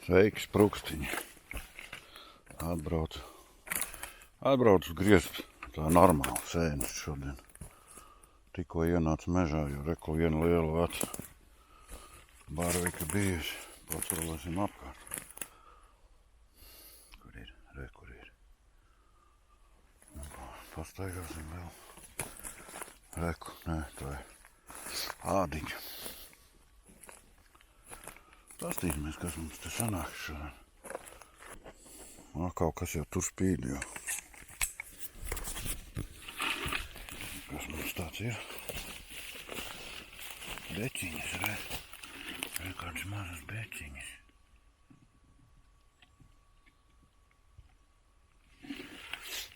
Sveiki, sprukstiņi. Atbraucu griezt tā normāli sēnes šodien. Tikko ienācu mežā, jo reku vienu lielu vecu barvika bijusi. Pacelēsim apkārt. Kur ir? Kur ir? Pastaigāsim vēl. Reku, nē, tā ir ādiņa. Pastīsimies, kas mums te sanāks šodien. Kaut kas jau tur spīd jau. Kas mums tāds ir? Beķiņas, re kādas mazas beķiņas.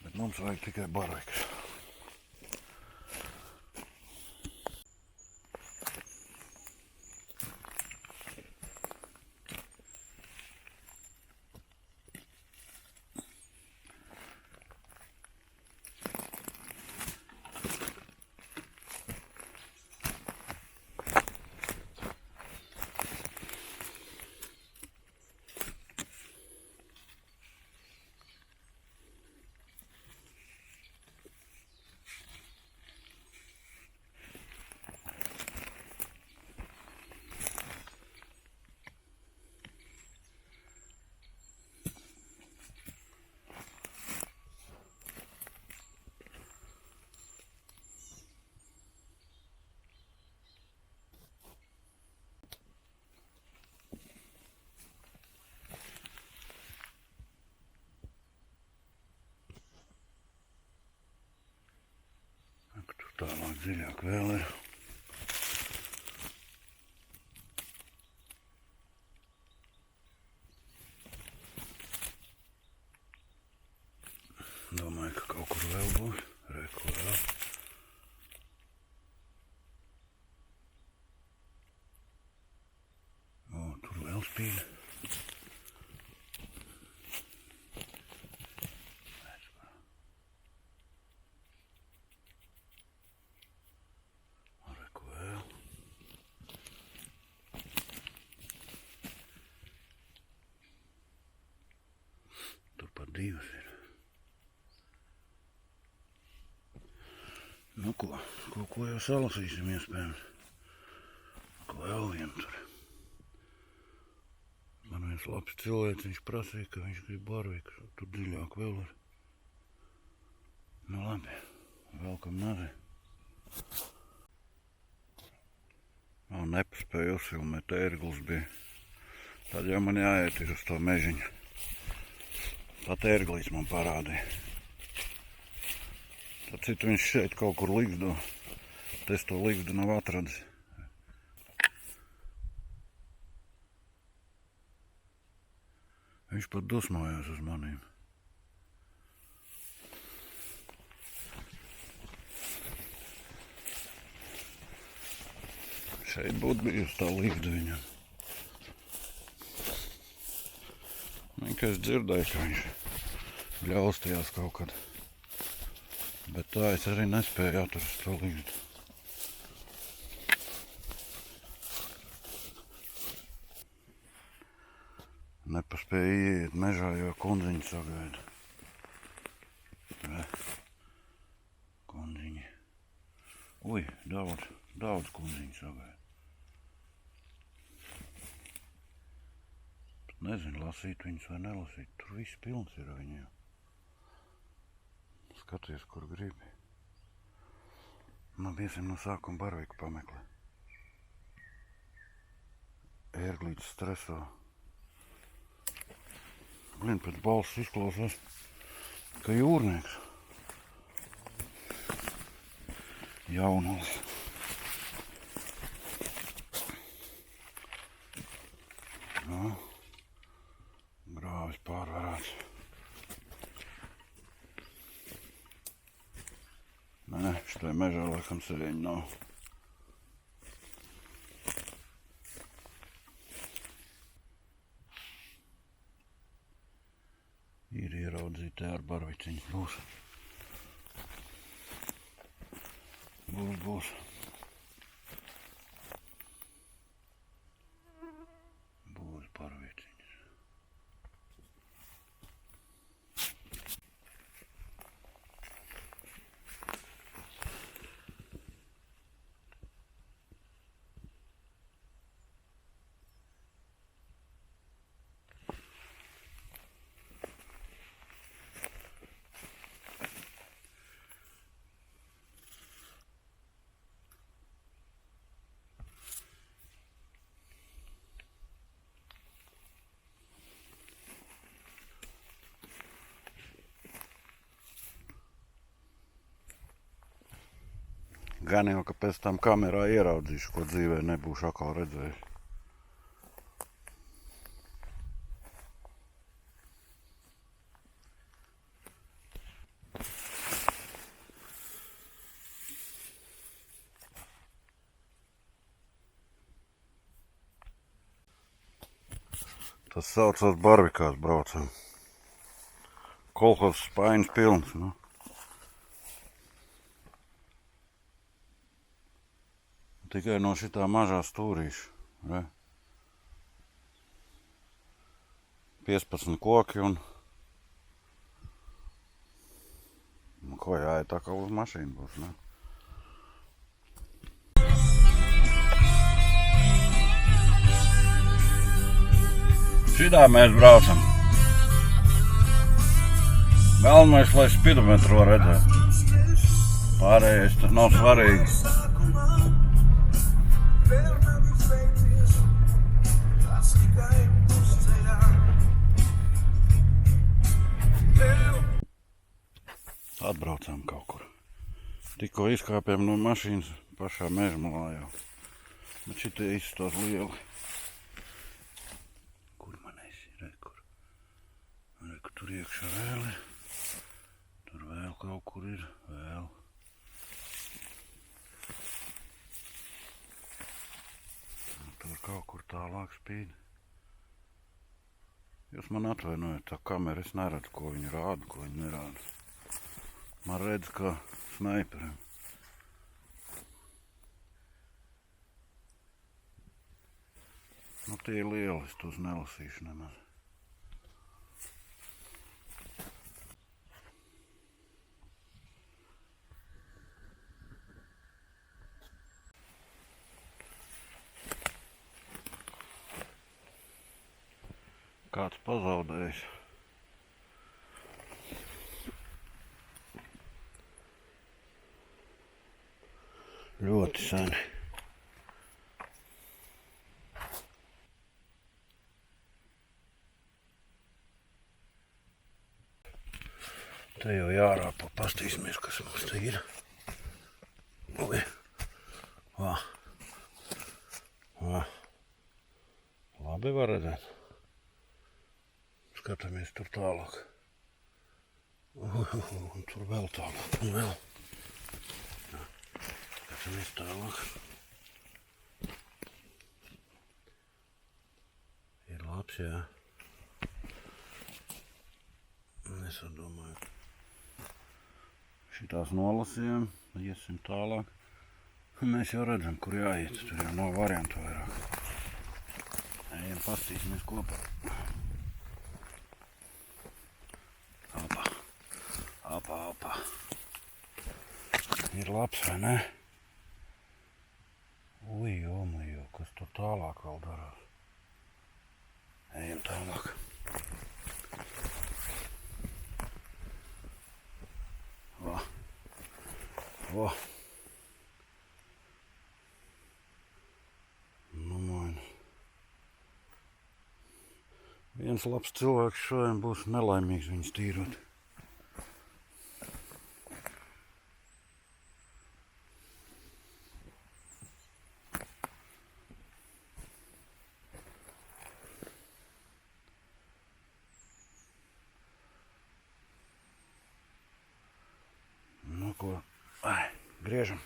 Bet mums vajag tikai barvikas. Tālāk dziļāk vēl ir. Domāju, ka kaut kur vēl būs. Reku vēl. Tur vēl spīd. Divas ir. Nu ko jau salasīsim iespējams. Ko vēl vien tur. Man viens labs cilvēks, viņš prasīja, ka viņš grib barviku. Tur dziļāk vēl ir. Nu labi, vēl kam nazē. Nepaspēju uzfilmēt, ērglis bija. Tad jau man jāiet ir uz to mežiņu. Pat ērglīts man parādīja. Tad citu viņš šeit kaut kur ligzdo. Es to ligzdu nav atradis. Viņš pat dusmojās uz manīm. Šeit būtu bijusi tā ligzda viņam. Es dzirdēju, ka viņš bļaustījās kaut kad. Bet tā es arī nespēju atrast to ligzdu. Nepaspēju ieiet mežā, jo kundziņu sagaida. Kundziņi. Ui, daudz kundziņu sagaida. Nezinu, lasīt viņus vai nelasīt. Tur viss pilns ir viņiem. Skaties, kur gribi. Man iesim no sākuma barviku pameklē. Ērglītis streso. Blin, pēc balss izklausās, ka jūrnieks. Jaunulis. Grāvis pārvarāts. Nē, šitai mežā laikam sēņu nav. Ir ieraudzīti ar barviciņas būs. Būs. Būs barviciņas. Gan jau, ka pēc tam kamerā ieraudzīšu, ko dzīvē nebūšu atkal redzējis. Tas saucās Barvikās braucam. Kolhozs Spaiņas pilns, nu. Tikai no šitā mažā stūrīša. Re? 15 koki un... Nu, ko jāiet tā kā uz mašīnu būs, ne? Šitā mēs braucam. Galvenais, lai spidometru var redzēt. Pārējais tas nav svarīgi. Atbraucām kaut kur. Tikko izkāpjam no mašīnas pašā mežmalā jau. Bet šitie izstos lieli. Tur iekšā vēl ir. Tur vēl kaut kur ir. Vēl. Tur kaut kur tālāk spīd. Jūs man atvainojat, tā kamera, es neredzu, ko viņi rāda, ko viņi nerāda. Man redz, kā snaiperim. Nu, tie ir lieli, es tos nelasīšu nemaz. Kāds pazaudējis. Ļoti seni. Te jau jārāpa, pastīsimies, kas mums te ir. Ui. Vā. Vā. Labi var redzēt. Skatāmies tur tālāk. Un tur vēl tālāk. Un vēl. Skatāmies tālāk. Ir labs, jā. Es domāju. Šitās nolasījām. Iesim tālāk. Mēs jau redzam, kur jāiet. Tur jau nav variantu vairāk. Ejam, pastīsimies kopā. Apa. Ir labs, vai ne? Ui, jomajo, kas tur tālāk vēl darās. Ejam tālāk. Va. Nu, man. Viens labs cilvēks šodien būs nelaimīgs viņus tīrot. Griežam.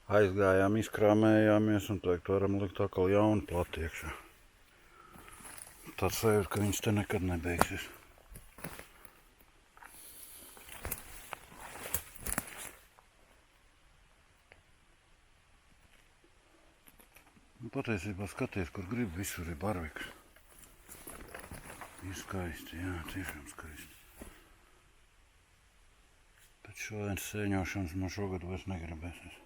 Aizgājām, izkrāmējāmies un teikt, varam likt atkal jaunu plati iekšā. Tāds sajūta, ka viņas te nekad nebeigsies. Patiesībā skaties, kur grib, visur ir Barvikas. Ir skaisti, jā, tiešām skaisti. Bet šodien sēņošanas man šogad vairs negribēsies.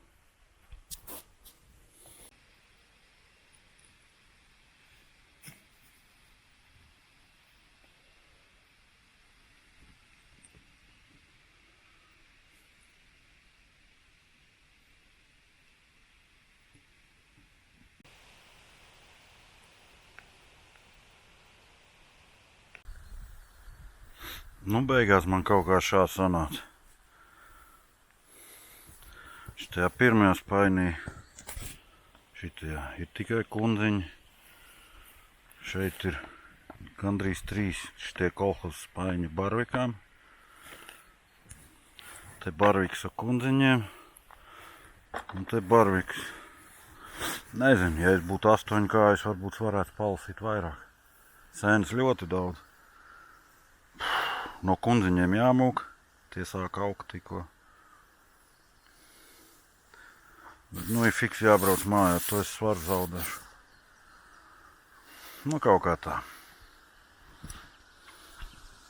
Nu, beigās man kaut kā šā sanāca. Šitajā pirmajā spainī šitajā ir tikai kundziņi. Šeit ir gandrīz 3 šitie kolhozas spaiņi barvikām. Te barviks ar kundziņiem. Un te barviks. Nezinu, ja es būtu 8 kājas, varbūt varētu palasīt vairāk. Sēnes ļoti daudz. No kundziņiem jāmūk. Tie sāk augt tikko. Bet, nu, ir fiks jābrauc mājā, to es svaru zaudēšu. Nu, kaut kā tā.